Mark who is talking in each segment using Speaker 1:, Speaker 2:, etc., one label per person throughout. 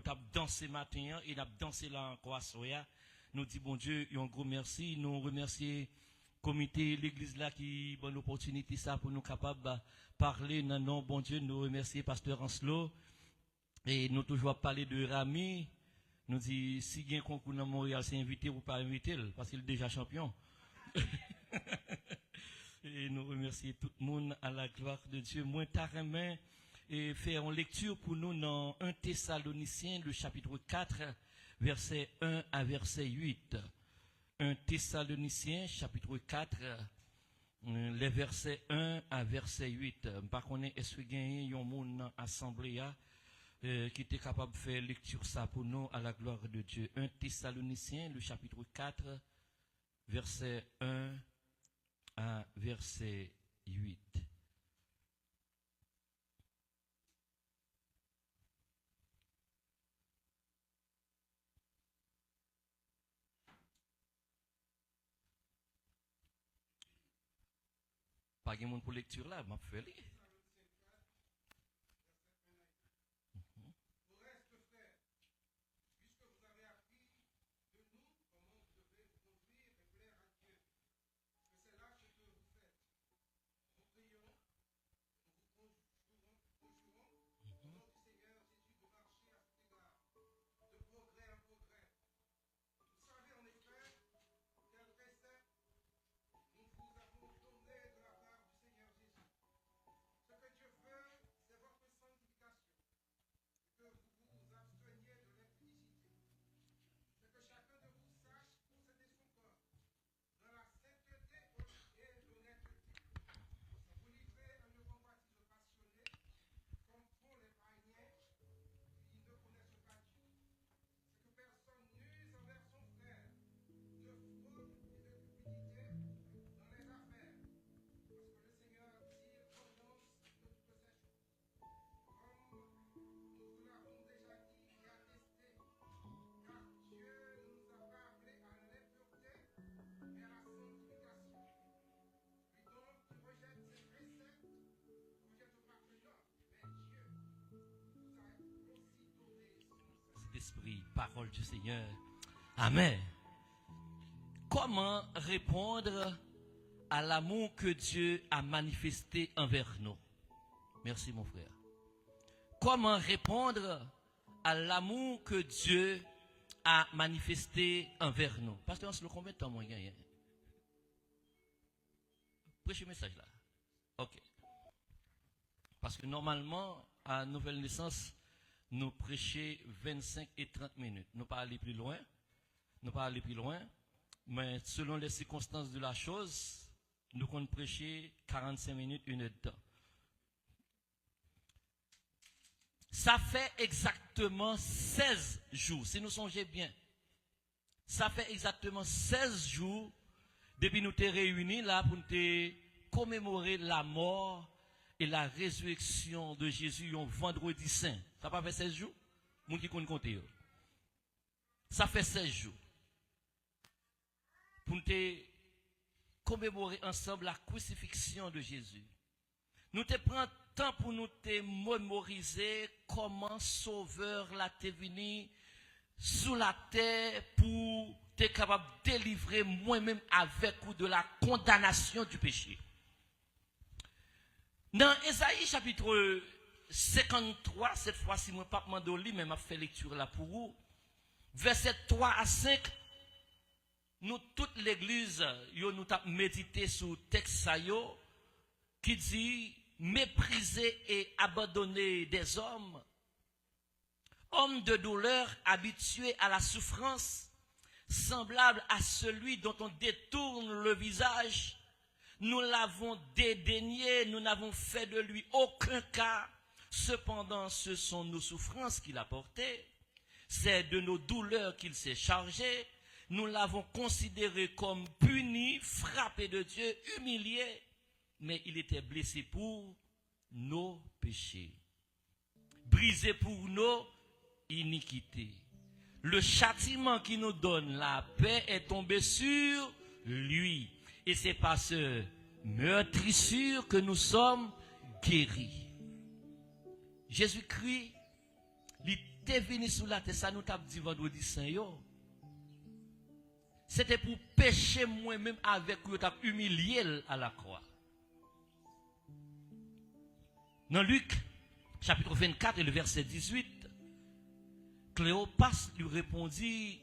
Speaker 1: t'a dansé matin et n'a dansé là encore soya. Nous dit bon Dieu, un gros merci, nous remercier comité l'église là qui bonne opportunité ça pour nous capables de parler non non bon Dieu, nous remercier pasteur Anslo et nous toujours parler de Rami. Nous dit si il y a un concours dans Montréal, c'est invité ou pas invité parce qu'il est déjà champion. Et nous remercier tout le monde à la gloire de Dieu. Moi carrément et faire une lecture pour nous dans 1 Thessaloniciens le chapitre 4 verset 1 à verset 8. 1 Thessaloniciens chapitre 4 les versets 1 à verset 8. Par contre, est-ce que il y a un monde assemblée qui était capable de faire lecture ça pour nous à la gloire de Dieu. 1 Thessaloniciens le chapitre 4 verset 1 à verset 8. Pas de monde pour lecture là, m'a fait lire. Esprit, parole du Seigneur. Amen. Comment répondre à l'amour que Dieu a manifesté envers nous? Merci mon frère. Comment répondre à l'amour que Dieu a manifesté envers nous? Pasteur, on se le combien de temps moi gagne? Prêchez le message là. Ok. Parce que normalement, à Nouvelle Naissance, nous prêcher 25 et 30 minutes. Nous pas aller plus loin. Nous pas aller plus loin. Mais selon les circonstances de la chose, nous comptons prêcher 45 minutes, une heure de temps. Ça fait exactement 16 jours. Si nous songez bien. Ça fait exactement 16 jours depuis nous sommes réunis là pour nous commémorer la mort et la résurrection de Jésus un vendredi saint. Ça pas fait 16 jours? Moun qui compte compter. Ça fait 16 jours. Pour nous commémorer ensemble la crucifixion de Jésus. Nous te prenons temps pour nous te mémoriser comment Sauveur l'a te venu sous la terre pour te capable de délivrer moi-même avec ou de la condamnation du péché. Dans Ésaïe chapitre 53, cette fois-ci, moi pas mandoli, mais m'a fait lecture là pour vous. Verset 3 à 5, nous toute l'église, nous t'a médité sur le texte qui dit mépriser et abandonner des hommes, hommes de douleur habitués à la souffrance, semblables à celui dont on détourne le visage. Nous l'avons dédaigné, nous n'avons fait de lui aucun cas. Cependant, ce sont nos souffrances qu'il a portées. C'est de nos douleurs qu'il s'est chargé. Nous l'avons considéré comme puni, frappé de Dieu, humilié. Mais il était blessé pour nos péchés, brisé pour nos iniquités. Le châtiment qui nous donne la paix est tombé sur lui. Et c'est par ce meurtrissure que nous sommes guéris. Jésus-Christ, il t'es venu sous la terre, ça nous t'a dit vendredi saint yo. C'était pour pécher moi-même avec lui, t'a humilié à la croix. Dans Luc, chapitre 24 et le verset 18, Cléopas lui répondit,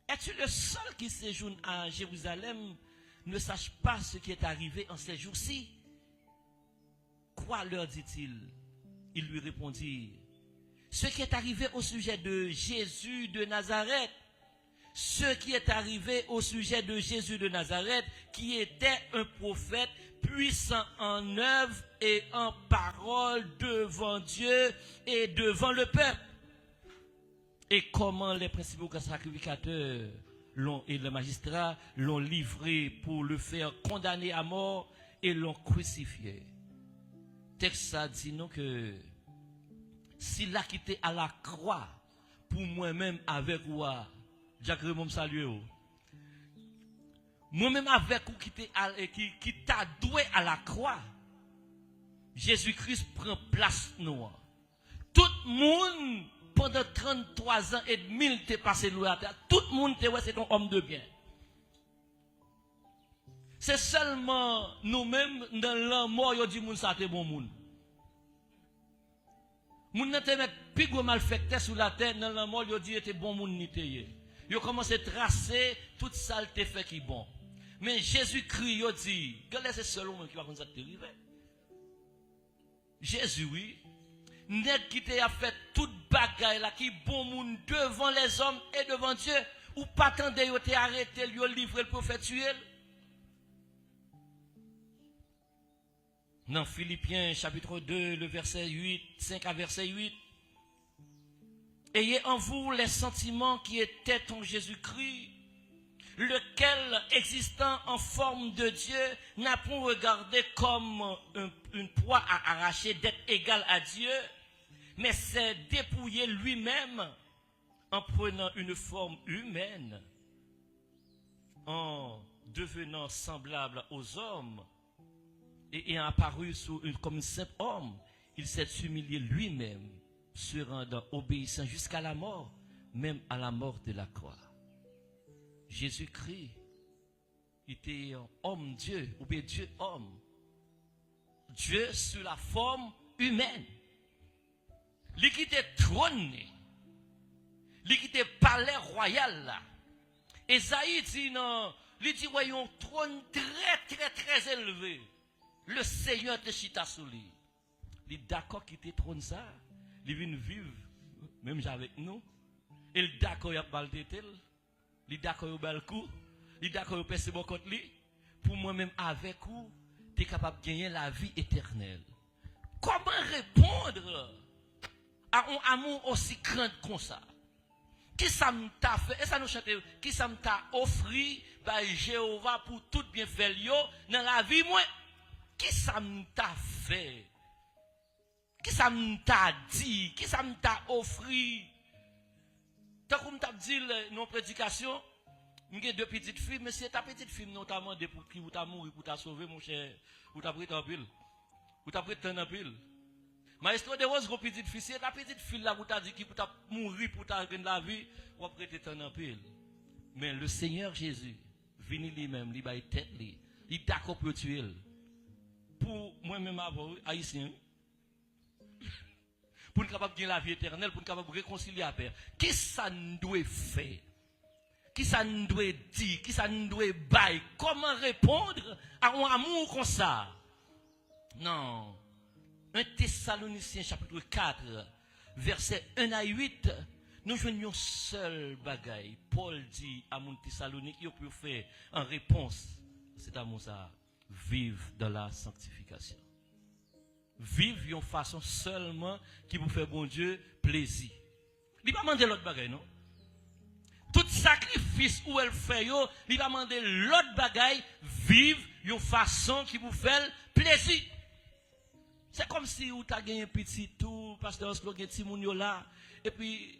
Speaker 1: es-tu le seul qui séjourne à Jérusalem, ne sache pas ce qui est arrivé en ces jours-ci? Quoi leur dit-il? Il lui répondit, ce qui est arrivé au sujet de Jésus de Nazareth, ce qui est arrivé au sujet de Jésus de Nazareth, qui était un prophète puissant en œuvre et en parole devant Dieu et devant le peuple. Et comment les principaux sacrificateurs et les magistrats l'ont livré pour le faire condamner à mort et l'ont crucifié. Texte ça dit non que s'il a quitté à la croix pour moi-même avec moi, Jacques Raymond salue. Moi-même avec vous qui t'a doué à la croix, Jésus-Christ prend place nous. Tout le monde pendant 33 ans et demi t'es passé nous à terre. Tout le monde t'es ouais c'est un homme de bien. C'est seulement nous-mêmes dans la mort yo dit moun ça t'es bon moun. Moun nan te met plus gros malfecteur sur la terre dans la mort yo dit était bon moun ni teye. Yo commencé à tracer toute saleté fait qui bon. Mais Jésus-Christ yo dit, quel est ce seul homme qui va comme ça te arriver? Jésus oui, net qui t'a fait toute bagaille là qui bon moun devant les hommes et devant Dieu, ou pas attendre yo te arrêter yo livrer le prophète tuer. Dans Philippiens chapitre 2, le verset 8, 5 à verset 8. Ayez en vous les sentiments qui étaient en Jésus-Christ, lequel, existant en forme de Dieu, n'a point regardé comme une proie à arracher d'être égal à Dieu, mais s'est dépouillé lui-même en prenant une forme humaine, en devenant semblable aux hommes, et ayant apparu comme un simple homme, il s'est humilié lui-même, se rendant obéissant jusqu'à la mort, même à la mort de la croix. Jésus-Christ était un homme Dieu, ou bien Dieu homme. Dieu sous la forme humaine. Lui qui était trôné, lui qui était palais royal là. Esaïe dit non, lui dit voyons trône très élevé. Le Seigneur te chita sous lui. Il est d'accord qu'il te trône ça. Il vient vivre, même avec nous. Il est d'accord qu'il a pas le détel. Il est d'accord qu'il a le coup. Il est d'accord qu'il a passé mon côté lui. Pour moi-même avec vous, tu es capable de gagner la vie éternelle. Comment répondre à un amour aussi grand comme ça? Qui ça m'a fait? Et ça nous chante, qui ça m'a offert par Jéhovah pour tout bien faire dans la vie moi? Qui ça m'a fait? Qui ça m'a dit? Qui ça m'a offert? Tant qu'on m'a dit nos prédications, j'ai deux petites filles, mais c'est ta petite fille notamment pour qui vous t'a mouru, pour t'a sauvé mon cher, vous t'a pris en pile. Vous t'a pris en pile. Maestro de rose, vos petites filles, c'est ta petite fille là, vous t'a dit qui pour t'a mourir, pour t'a gagner la vie, vous prêter en pile. Mais le Seigneur Jésus, vini lui-même, il va tête, il d'accord pour tuer. Pour moi-même, haïtien, pour nous capable de gagner la vie éternelle, pour nous capable de réconcilier à Père. Qui ça nous doit faire? Qui ça nous doit dire? Qui ça nous doit bailler? Comment répondre à un amour comme ça? Non. 1 Thessaloniciens chapitre 4, verset 1 à 8, nous joignons seul bagaille. Paul dit à mon Thessalonique, il peut faire en réponse, c'est amour ça, vive dans la sanctification. Vive d'une façon seulement qui vous fait bon Dieu plaisir. Il va demander l'autre bagaille, non? Tout sacrifice où elle fait, il va demander l'autre bagaille, vive d'une façon qui vous fait plaisir. C'est comme si vous avez gagné un petit tout, pasteur Oslo, un petit moun là, et puis,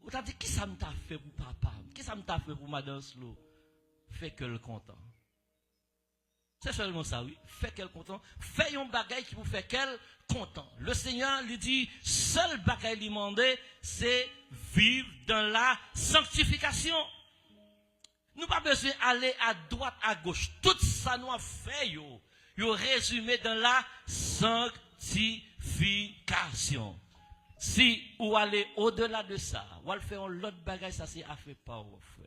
Speaker 1: vous avez dit, qui ça m'a fait pour papa? Qui ça m'a fait pour madame Oslo? Fait que le content. C'est seulement ça, oui. Fait qu'elle content. Fait un bagay qui vous fait qu'elle content. Le Seigneur lui dit, seul bagay lui demander, c'est vivre dans la sanctification. Nous pas besoin d'aller à droite, à gauche. Tout ça nous a fait, yo résumé dans la sanctification. Si vous allez au-delà de ça, vous allez faire l'autre bagage, ça c'est à faire pas, frère.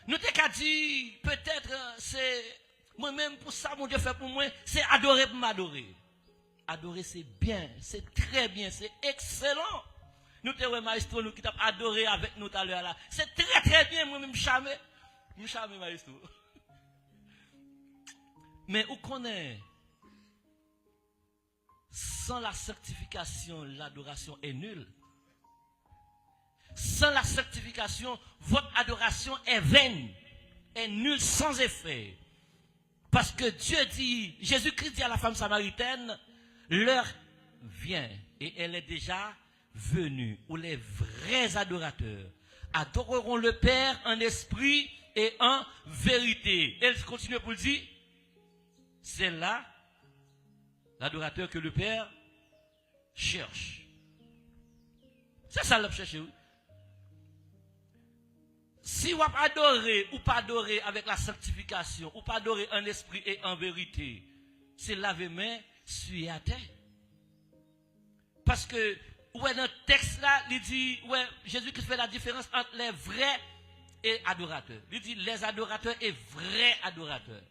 Speaker 1: Nous t'ai dit, peut-être, c'est, moi-même, pour ça, mon Dieu fait pour moi, c'est adorer pour m'adorer. Adorer, c'est bien, c'est très bien, c'est excellent. Nous t'ai maestro, nous qui t'avons adoré avec nous tout à l'heure là. C'est très très bien, moi-même, jamais maestro. Mais où qu'on est, sans la sanctification, l'adoration est nulle. Sans la sanctification, votre adoration est vaine, est nulle, sans effet. Parce que Dieu dit, Jésus-Christ dit à la femme samaritaine, l'heure vient et elle est déjà venue, où les vrais adorateurs adoreront le Père en esprit et en vérité. Elle continue pour dire, c'est là l'adorateur que le Père cherche. C'est ça le chercher. Si vous adorez ou pas adorer avec la sanctification, ou pas adorer en esprit et en vérité, c'est laver main sur la terre. Parce que, ouais, dans le texte là, il dit, ouais, Jésus-Christ fait la différence entre les vrais et adorateurs. Il dit les adorateurs et vrais adorateurs.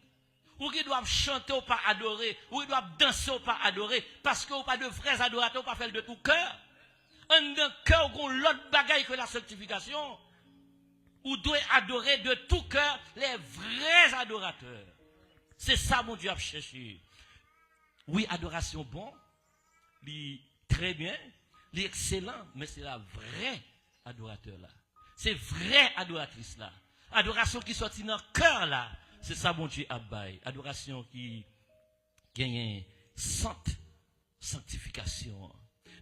Speaker 1: Ou qui doivent chanter ou pas adorer, ou qui doivent danser ou pas adorer, parce que ou pas de vrais adorateurs, ou pas faire de tout cœur. Un cœur, ou l'autre bagaille que la sanctification. Ou doit adorer de tout cœur les vrais adorateurs. C'est ça mon Dieu a cherché. Oui, adoration bon, très bien, excellent, mais c'est la vraie adorateur là. C'est vraie adoratrice là. Adoration qui sortit dans le cœur là. C'est ça mon Dieu a bail. Adoration qui gagne sanctification.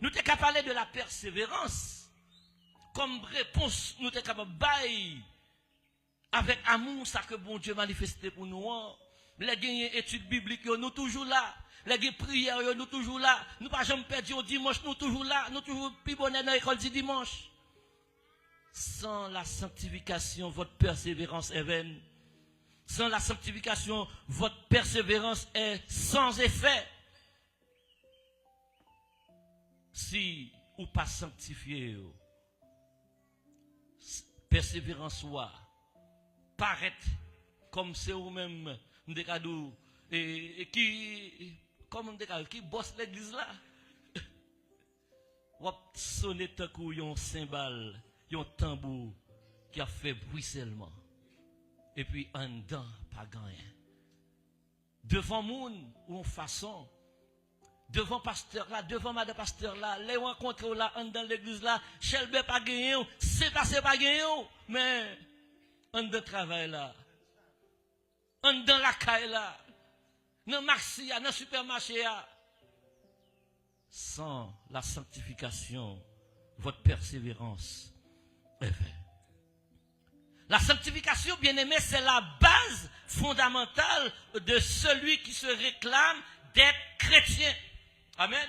Speaker 1: Nous t'es qu'à parler de la persévérance. Comme réponse, nous sommes capables de bailler avec amour, ça que bon Dieu manifesté pour nous. Les études bibliques, nous toujours là. Les prières, nous toujours là. Nous pas jamais perdu au dimanche, nous toujours là. Nous toujours plus bonheur dans l'école du dimanche. Sans la sanctification, votre persévérance est vaine. Sans la sanctification, votre persévérance est sans effet. Si ou pas sanctifié, persévérance soit paraître comme c'est ou même des cadeaux et qui comme des cadeaux qui bosse l'église là ou sonner tant un cymbale un tambour qui a fait bruit seulement et puis en dedans pas rien devant monde ou en façon devant pasteur là, devant madame pasteur là, les rencontres là, dans l'église là, Shelbe pas gagné, c'est pas gagné, mais en de travail là, en dans la caille là, dans le marché, dans le supermarché là, sans la sanctification, votre persévérance est vaine. La sanctification, bien aimé, c'est la base fondamentale de celui qui se réclame d'être chrétien. Amen.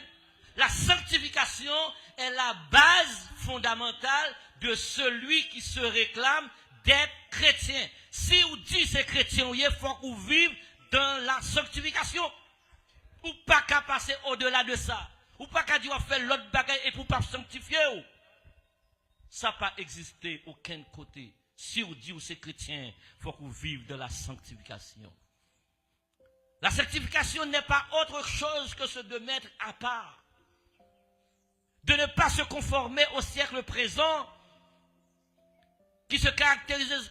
Speaker 1: La sanctification est la base fondamentale de celui qui se réclame d'être chrétien. Si vous dites c'est chrétien, il faut que vous vivez dans la sanctification. Ou pas qu'à passer au-delà de ça. Ou pas qu'à dire faire l'autre bagaille et pour pas sanctifier. Ça n'a pas existé aucun côté. Si vous dites que c'est chrétien, il faut que vous vivez dans la sanctification. La sanctification n'est pas autre chose que ce de mettre à part. De ne pas se conformer au siècle présent qui se caractérise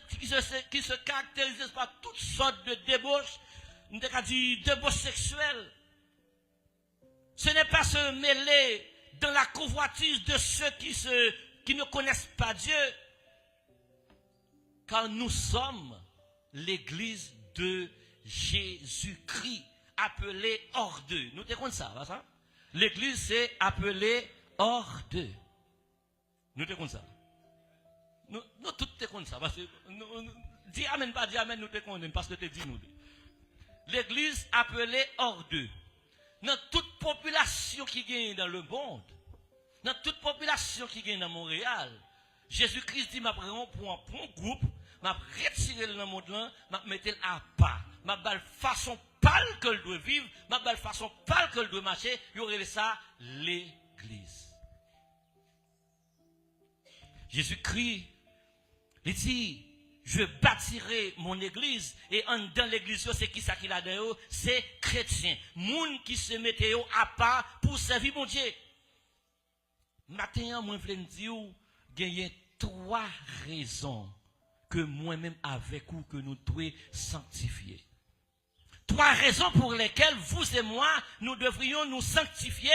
Speaker 1: par toutes sortes de débauches, débauches sexuelles. Ce n'est pas se mêler dans la convoitise de ceux qui ne connaissent pas Dieu. Car nous sommes l'église de Jésus-Christ, appelé hors d'eux. Nous te compte ça, va ça? L'église c'est appelé hors d'eux. Nous te compte ça. Nous tout te compte ça. Parce que dis amen, pas dis amen, nous te connaissons parce que tu dis nous. l'église appelée hors d'eux. Dans toute population qui gagne dans le monde, dans toute population qui gagne dans Montréal, Jésus-Christ dit, m'a prendre pour un groupe, m'a retiré dans le monde là, m'a mettre à part, m'a bal façon pâle que doit vivre, m'a bal façon pâle que doit marcher, il y aurait ça l'église. Jésus-Christ, il dit, je bâtirai mon église, et en dans l'église, c'est qui ça qu'il a d'ailleurs? C'est chrétien. Moun qui se mettait à part pour servir mon Dieu. Maintenant, moi, je veux dire, il y a 3 raisons que moi-même avec vous, que nous devons sanctifier. 3 raisons pour lesquelles vous et moi, nous devrions nous sanctifier,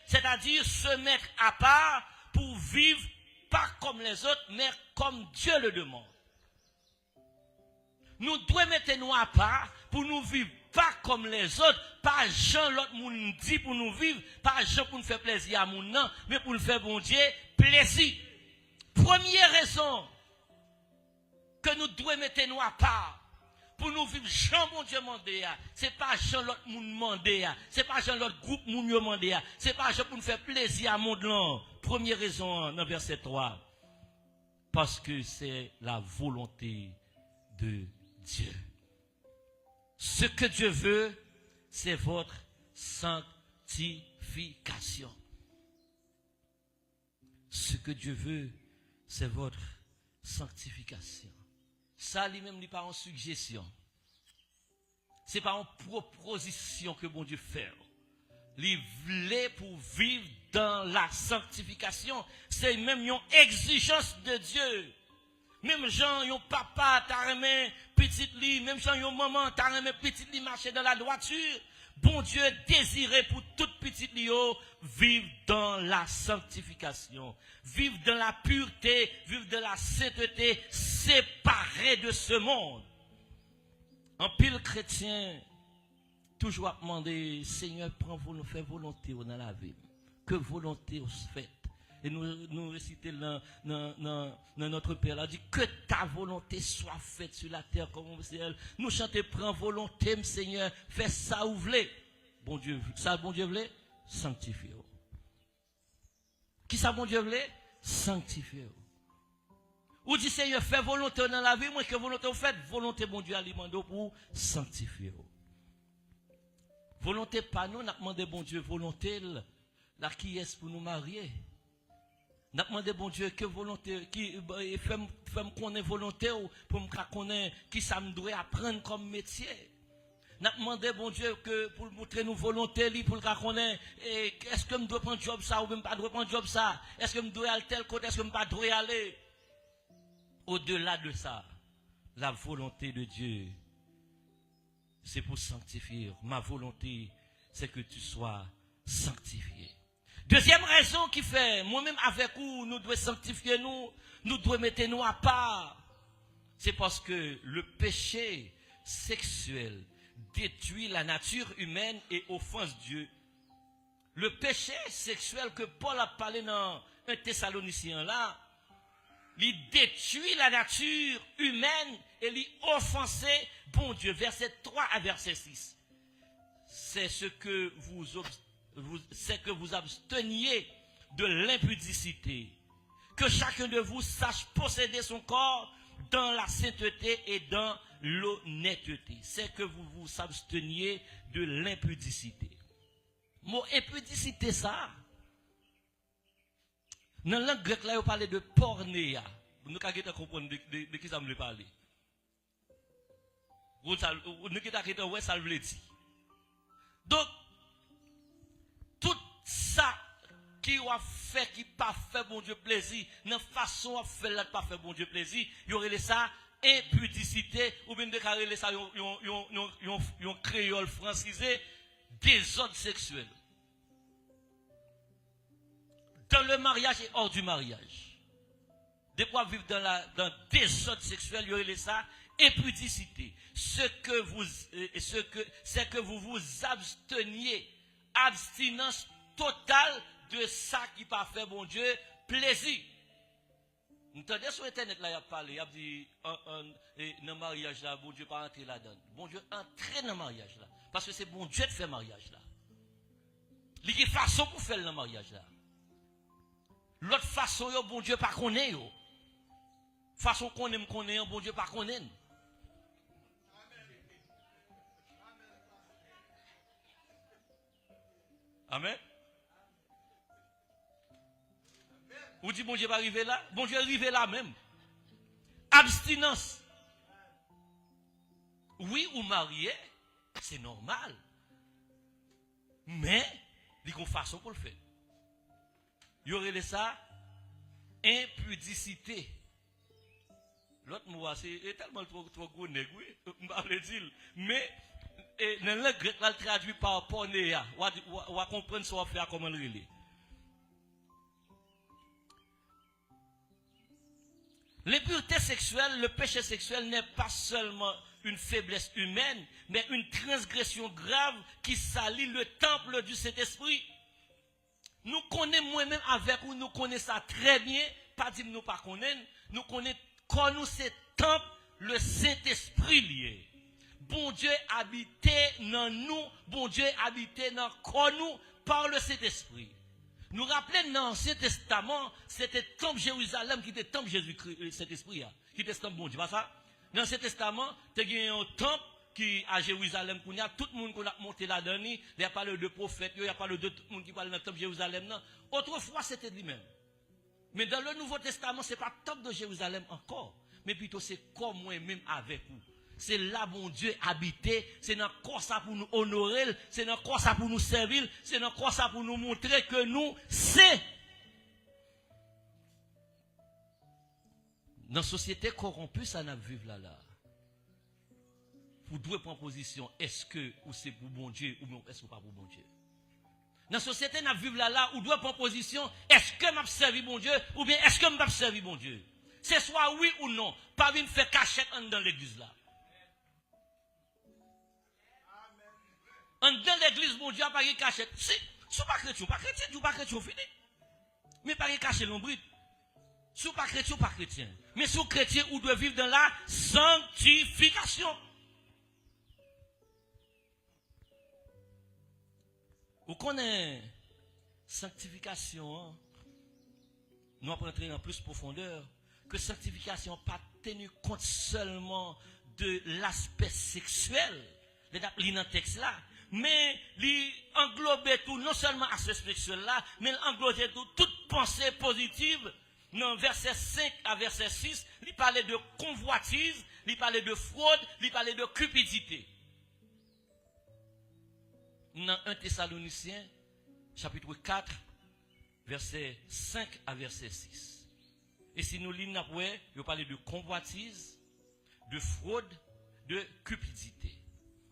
Speaker 1: c'est-à-dire se mettre à part pour vivre pas comme les autres, mais comme Dieu le demande. Nous devons mettre nous à part pour nous vivre pas comme les autres, pas Jean l'autre monde dit pour nous vivre, pas Jean pour nous faire plaisir à mon non, mais pour nous faire bon Dieu plaisir. Première raison que nous devons mettre nous à part pour nous vivre Jean bon Dieu mandé, c'est pas Jean l'autre monde mandé, c'est pas Jean l'autre groupe moun yo mandé, c'est pas Jean pour nous faire plaisir à mon non. Première raison dans verset 3, parce que c'est la volonté de Dieu. Ce que Dieu veut, c'est votre sanctification. Ce que Dieu veut, c'est votre sanctification. Ça, lui-même, n'est pas en suggestion. Ce n'est pas en proposition que bon Dieu fait. Il voulait pour vivre dans la sanctification. C'est même une exigence de Dieu. Même gens, yon papa, t'as remis petite lit, même gens, yon maman, t'as remis petite lit marcher dans la droiture. Bon Dieu désirait pour toute petite lit, vivre dans la sanctification, vivre dans la pureté, vivre dans la sainteté, séparé de ce monde. En pile chrétien, toujours à demander, Seigneur, prends fais volonté dans la vie. Que volonté on se fait. Et nous récitons dans notre Père, là, dit que ta volonté soit faite sur la terre comme au ciel. Nous chantons, prends volonté, Seigneur, fais ça ou voulez. Bon Dieu, ça bon Dieu voulait, sanctifiez. Qui ça bon Dieu voulait? Sanctifiez. Ou dit Seigneur, fais volonté dans la vie, moi que volonté vous faites, volonté bon Dieu alimente pour sanctifier. Volonté pas nous, n'a demandé bon Dieu volonté là qui est pour nous marier. N'a demandé bon Dieu que volonté qui fait me connaître volonté pour me connaître qui ça me doit apprendre comme métier. N'a demandé bon Dieu que pour montrer nous volonté pour le connaître est-ce que me dois prendre job ça ou même pas dois prendre job ça, est-ce que me dois aller tel côté, est-ce que me pas dois aller. Au-delà de ça, la volonté de Dieu c'est pour sanctifier. Ma volonté c'est que tu sois sanctifié. Deuxième raison qui fait, moi-même avec vous, nous devons sanctifier nous devons mettre nous à part. C'est parce que le péché sexuel détruit la nature humaine et offense Dieu. Le péché sexuel que Paul a parlé dans un Thessalonicien là, il détruit la nature humaine et il offense bon Dieu. Verset 3 à verset 6. C'est ce que c'est que vous absteniez de l'impudicité, que chacun de vous sache posséder son corps dans la sainteté et dans l'honnêteté. C'est que vous vous absteniez de l'impudicité. Mot impudicité ça. Dans la langue grecque là, on parle de pornéa. Nous avons comprendre de qui ça me parler. Nous avons ouais ça veut dire. Donc tout ça qui a fait, qui pas fait bon Dieu plaisir, dans façon à faire là pas fait bon Dieu plaisir, il y aurait ça impudicité ou bien déclarer ça yon créole francisé, désordre sexuel. Dans le mariage et hors du mariage. De quoi vivre dans désordre sexuel, il y aurait ça impudicité. C'est que vous vous absteniez, abstinence totale de ça qui pas fait bon Dieu plaisir. Entendez sur internet là, il a parlé, il a dit dans le mariage là, bon Dieu pas entrer là-dedans. Bon Dieu entrer dans le mariage là. Parce que c'est bon Dieu de faire mariage là. Il y a une façon pour faire le mariage là. L'autre façon, bon Dieu pas connaît yo. Façon qu'on aime connaît, bon Dieu pas connaît. Amen. Ou dit bon Dieu va arriver là? Bon Dieu arriver là même. Abstinence. Oui, ou marié, c'est normal. Mais, il y a une façon pour le faire. Il y aurait ça, impudicité. L'autre mot, c'est tellement trop gros nègre, oui, je ne vais pas dire. Mais, dans le grec, là, le traduit par pornéa. On va comprendre ce qu'on va faire, comment le relire. L'impureté sexuelle, le péché sexuel n'est pas seulement une faiblesse humaine, mais une transgression grave qui salit le temple du Saint-Esprit. Nous connaissons moi-même avec vous, nous connaissons ça très bien, pas dire nous pas connaissons, nous connaissons quand nous c'est temple, le Saint-Esprit lié. Bon Dieu habitait dans nous, bon Dieu habitait dans nous par le Saint-Esprit. Nous rappelons dans l'Ancien Testament, c'était le temple Jérusalem qui était le temple Jésus-Christ, Saint-Esprit, qui était le temple bon Dieu, pas ça? Dans l'Ancien Testament, il y a un temple qui à Jérusalem, tout le monde qui a monté là-dedans, il n'y a pas de prophètes, il n'y a pas de tout le monde qui parle dans le temple Jérusalem. Non. Autrefois, c'était lui-même. Mais dans le Nouveau Testament, ce n'est pas le temple de Jérusalem encore, mais plutôt c'est comme moi-même avec vous. C'est là mon Dieu habité, c'est dans quoi ça pour nous honorer, c'est dans quoi ça pour nous servir, c'est dans quoi ça pour nous montrer que nous c'est. Dans la société corrompue, ça n'a vu là. Vous devez prendre position, est-ce que ou c'est pour bon Dieu ou est-ce que pas pour bon Dieu. Dans la société n'a vu là, vous devez prendre position, est-ce que m'a servi bon Dieu ou bien est-ce que m'a servi bon Dieu. C'est soit oui ou non, pas venir faire cachette dans l'église là. Dans l'église, mon Dieu, a pas de cachette. Si, si pas chrétien, fini. Mais pas de cachette l'ombrite. Si pas chrétien. Mais si chrétien, vous devez vivre dans la sanctification. Vous connaissez sanctification, nous allons rentrer en plus profondeur, que sanctification pas tenu compte seulement de l'aspect sexuel, dans le texte là. Mais il englobait tout, non seulement à ce sexuel-là, mais il englobait tout, toute pensée positive. Dans verset 5 à verset 6, il parlait de convoitise, il parlait de fraude, il parlait de cupidité. Dans 1 Thessaloniciens, chapitre 4, verset 5 à verset 6. Et si nous lisons après, il parlait de convoitise, de fraude, de cupidité.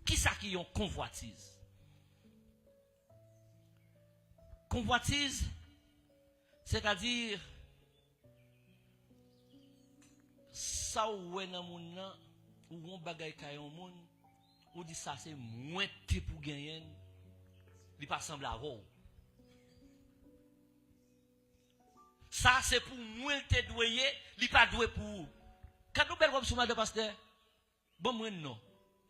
Speaker 1: Qui ça qui ont convoitise? Convoitise, c'est-à-dire, ça ou est dans mon nan, ou on bagaille kayon moun, ou dit ça c'est moins te pour gagner, il pas semble à vous. Ça c'est pour moins te doué, il pas doué pour. Quand nous belle robe sur madame pasteur, bon moi non.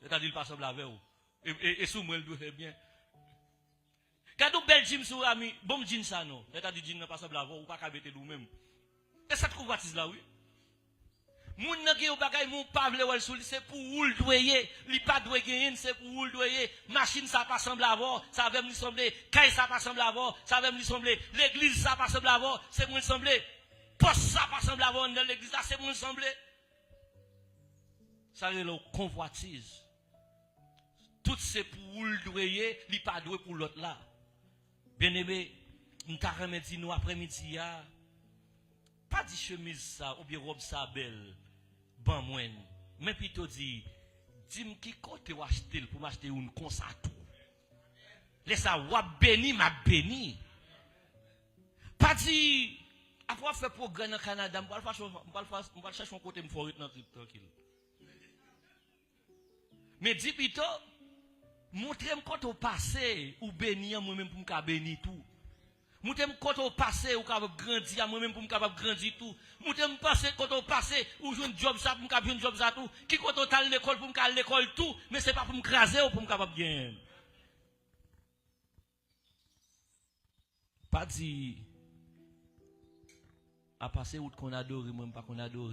Speaker 1: C'est-à-dire il pas semble avec vous. Et sous moi il doit faire bien. Quand nous belle jean sur ami, bon jean ça non. C'est-à-dire jean n'a pas semble avec vous, ou pas cabete nous-même. Et ça te convoitise là oui. Moun nan gen yo bagay moun pa vle wèl sou li c'est pour ou le doyer, li pas doyer gagner c'est pour ou le doyer. Machine ça pas semble avoir, ça va me sembler, caille ça pas semble avoir, ça va me sembler, l'église ça pas semble avoir, c'est moi sembler. Poste ça pas semble avoir dans l'église ça c'est moi sembler. Ça c'est le convoitise. Tout c'est pour ou le doyer, li pas doyer pour l'autre là. Bien-aimé, m'ta remédie nous après-midi ya. Pas dit chemise ça ou bien robe ça belle. Ban moine, mais plutôt dit, dis-moi qui côté ou acheter pour m'acheter une comme ça tout. Laisse ça ou béni m'a béni. Pas dit après faire programme au Canada, on va chercher un côté me faire tranquille. Mais dis plutôt montrez-moi quand au passé ou béni moi même pour me béni tout. Moi t'aime quand on passe ou capable grandir moi même pour me capable grandir tout. Moi t'aime passer quand on passe ou joue un job ça pour me capable un job ça tout. Qui quand on à l'école pour me capable l'école tout, mais c'est pas pour me craser ou pour me capable gagner. Pas dit à passer où qu'on adore moi pas qu'on adore.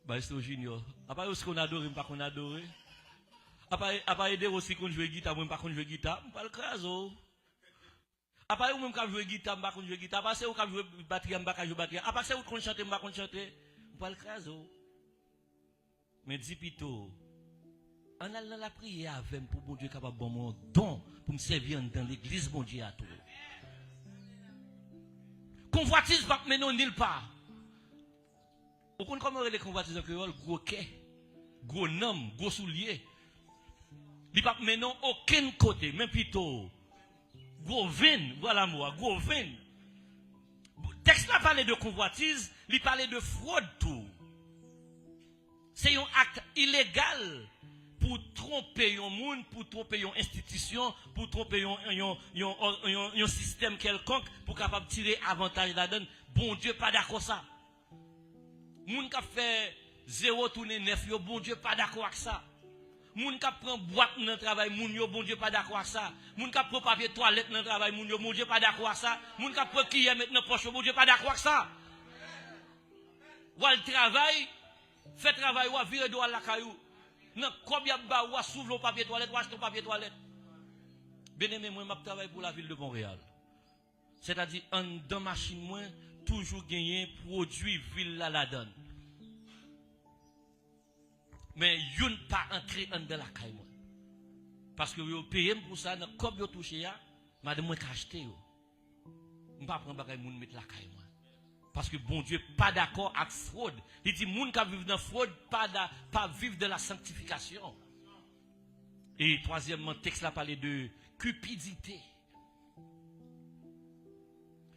Speaker 1: Bah c'est junior. À part ce qu'on adore pas qu'on adore. À part aider aussi qu'on joue guitare moi pas qu'on joue guitare, pas le craser. Après, ou même quand je joue guitare, je joue guitare. Après, ou quand je joue batterie, je joue batterie. Après, c'est où qu'on chante, je chante. On parle craso. Mais dis plutôt, on a la prière avec pour bon Dieu capable de mon don pour me servir dans l'église, bon Dieu à tout. Convoitise pas mener nulle part. Vous comprenez comment les convoitises en créole? Gros quai, gros nom, gros soulier. Il ne pas mener aucun côté, même plutôt. Gros vin, voilà moi, gros vin. Texte là parlait de convoitise, il parlait de fraude tout. C'est un acte illégal pour tromper un monde, pour tromper une institution, pour tromper un système quelconque, pour capable tirer avantage là-dedans. Bon Dieu, pas d'accord ça. Moun qui fait 0 tourner 9, bon Dieu, pas d'accord avec ça. Moun qui prend boîte dans le travail, moun yo bon Dieu pas d'accord avec ça. Moun qui prend papier toilette dans le travail, moun yo bon Dieu pas d'accord avec ça. Moun qui prend qui maintenant poche, bon Dieu pas d'accord avec ça. Ou le travail, fait travail ou vire droit la caillou. Non, combien ba ou s'ouvre le papier toilette, ou achète le papier toilette. Bien-aimé, moi je travaille pour la ville de Montréal. C'est-à-dire en dans machine moi toujours gagner produit ville la donne. Mais yon pas entrer dans la caille moi. Parce que vous payez pour ça, comme vous touchez ya, madame moi acheter yo. On pas prendre bagay moun mettre la caille moi. Parce que bon Dieu pas d'accord avec fraude. Il dit moun qui vivent dans fraude pas vivre de la sanctification. Et troisièmement, texte là parler de cupidité.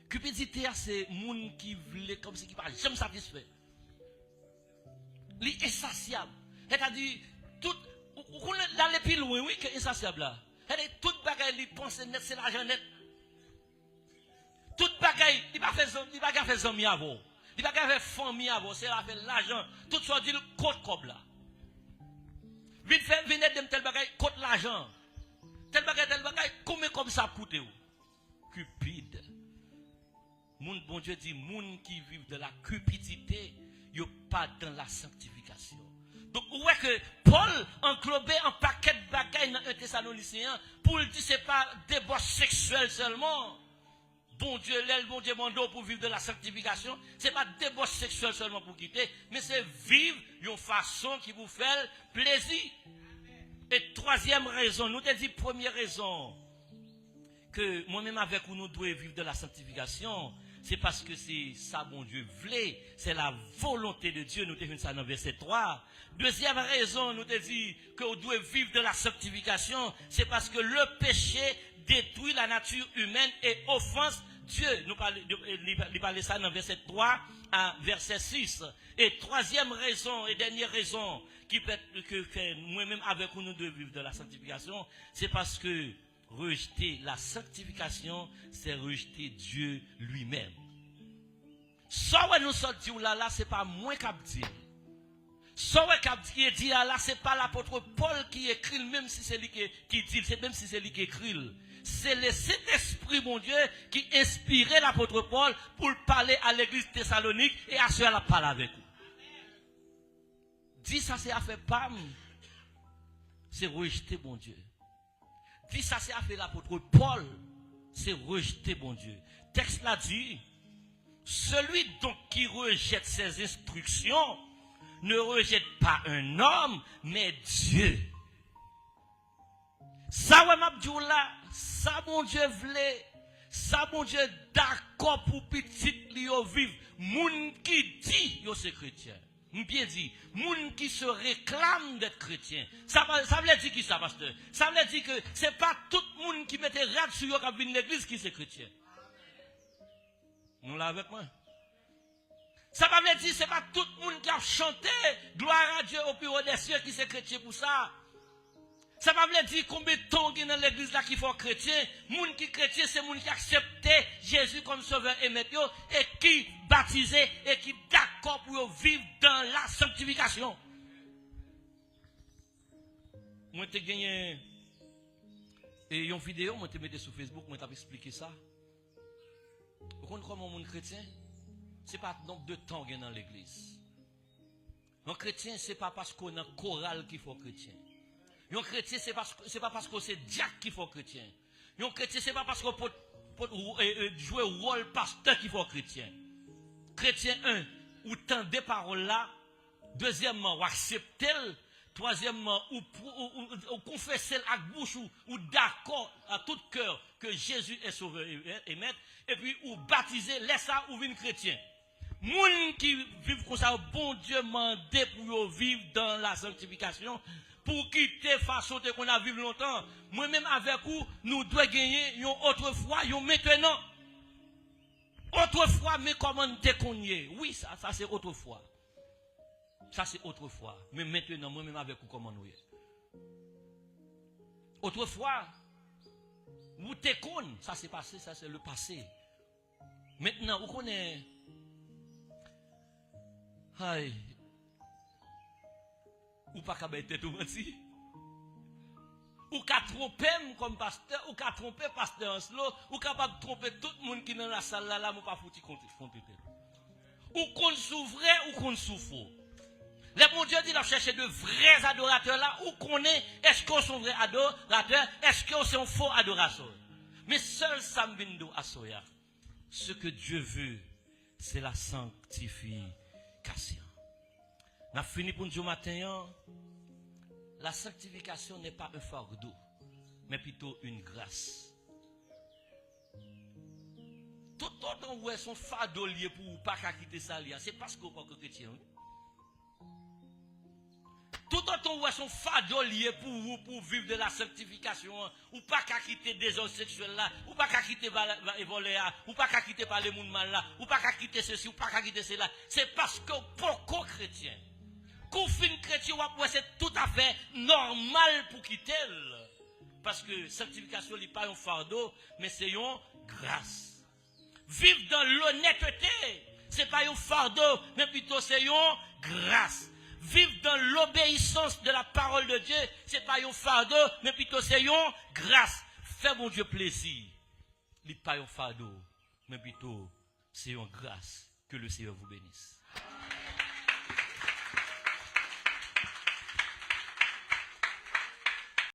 Speaker 1: Cupidité c'est moun qui veut comme si qui pas jamais satisfait. Li insatiable. C'est-à-dire, tout, on d'aller plus loin, oui, que insatiable là. C'est-à-dire, tout bagaille, il pense net, c'est l'argent net. Tout bagaille, il va faire zombie avant. Il va faire famille avant, c'est l'argent. Tout ça dit le côte comme là. Vite fait, venez de tel bagaille, côte l'argent. Tel bagaille, combien comme ça coûte ou? Cupide. Moun, bon Dieu dit, moun qui vivent de la cupidité, yo pas dans la sanctification. Donc, vous voyez que Paul englobait un paquet de bagailles dans un Thessalonicien pour le dire, c'est pas débauche sexuelle seulement. Bon Dieu, l'aile, bon Dieu, mando pour vivre de la sanctification. C'est pas débauche sexuelle seulement pour quitter, mais c'est vivre d'une façon qui vous fait plaisir. Et troisième raison, nous te dit première raison que moi-même avec vous nous devons vivre de la sanctification. C'est parce que c'est ça, bon Dieu, voulait. C'est la volonté de Dieu. Nous te dit ça dans verset 3. Deuxième raison, nous te dit que nous devons vivre de la sanctification. C'est parce que le péché détruit la nature humaine et offense Dieu. Nous parlons ça dans verset 3 à verset 6. Et troisième raison et dernière raison qui peut que moi-même avec nous devons vivre de la sanctification, c'est parce que rejeter la sanctification, c'est rejeter Dieu lui-même. Ça où nous sortons là, c'est pas moi qui dit. Ça qui dit là, c'est pas l'apôtre Paul qui écrit, même si c'est lui qui dit, c'est même si c'est lui qui écrit. C'est le Saint-Esprit, mon Dieu, qui inspirait l'apôtre Paul pour parler à l'église Thessalonique et à ceux qui la parle avec vous. Dis ça, c'est à faire pam. C'est rejeter mon Dieu. Dis ça, c'est à faire l'apôtre Paul. C'est rejeter mon Dieu. Texte là dit, celui donc qui rejette ses instructions ne rejette pas un homme, mais Dieu. Ça, ouais, m'abdou là, ça, mon Dieu voulait, ça, mon Dieu d'accord pour petit li vivre. Moun qui dit, yo c'est chrétien. Bien dit, moun qui se réclame d'être chrétien. Ça veut dire qui ça, pasteur? Ça veut dire que c'est pas tout le monde qui mettait rad sur yo qui vient l'église qui c'est chrétien. Nous là avec moi. Ça veut dire c'est pas tout le monde qui a chanté gloire à Dieu au plus haut des cieux qui c'est chrétien pour ça. Ça va veut dire combien de temps dans l'église là qui font chrétien. Moun qui chrétien, c'est moun qui accepte Jésus comme sauveur et maître et qui baptisé et qui d'accord pour vivre dans la sanctification. Moi, j'ai gagné une vidéo, moi, j'ai mis sur Facebook, moi, j'ai expliqué ça. Vous comprenez comment mon chrétien? Ce n'est pas le nombre de temps qu'il y a dans l'église. Un chrétien, ce n'est pas parce qu'on a un choral qu'il faut chrétien. Un chrétien, ce n'est pas parce que c'est diacre qu'il faut chrétien. Un chrétien, ce n'est pas parce qu'on peut jouer le rôle pasteur qu'il faut chrétien. Chrétien, un, ou tant des paroles là. Deuxièmement, ou accepter. Troisièmement, ou confesser avec bouche ou d'accord à tout cœur que Jésus est sauveur et maître. Et puis, ou baptiser, laisse ça ou vivre chrétien. Moun qui vivent comme ça, bon Dieu mandé pour vivre dans la sanctification, pour quitter façon qu'on a vécu longtemps. Moi-même avec vous, nous devons gagner une autre fois, une maintenant. Autrefois, mais comment te cogner? Oui, ça c'est autrefois. Ça c'est autrefois. Mais maintenant, moi-même avec vous, comment nous est? Autrefois, vous te connaissez, ça c'est passé, ça c'est le passé. Maintenant, vous connaissez. Aïe. Ou pas qu'à mettre tout menti. Ou qu'à tromper comme pasteur, ou qu'à tromper pasteur en slow, ou capable de tromper tout le monde qui est dans la salle là, ou pas foutu compte. Ou qu'on s'ouvre, ou qu'on souffre. Le bon Dieu dit de chercher de vrais adorateurs là, ou qu'on est-ce qu'on sont vrais adorateurs, est-ce qu'on sont faux adorateurs. Mais seul Sambindo Asoya, ce que Dieu veut, c'est la sanctification. On a fini pour nous matin. La sanctification n'est pas un fardeau, mais plutôt une grâce. Tout autant où est son fardeau lié pour ne pas quitter ça, c'est parce qu'on n'est pas chrétien. Tout autant où est son fardeau lié pour vivre de la sanctification, ou pas quitter des hommes sexuels là, ou pas quitter les volets là, ou pas quitter par les monde mal là, ou pas quitter ceci, ou pas quitter cela. C'est parce que beaucoup chrétiens. Qu'on fin chrétien, c'est tout à fait normal pour quitter. Parce que sanctification n'est pas un fardeau, mais c'est une grâce. Vivre dans l'honnêteté, ce n'est pas un fardeau, mais plutôt c'est une grâce. Vivre dans l'obéissance de la parole de Dieu, ce n'est pas un fardeau, mais plutôt c'est une grâce. Fais mon Dieu plaisir. Ce n'est pas un fardeau, mais plutôt c'est une grâce. Que le Seigneur vous bénisse.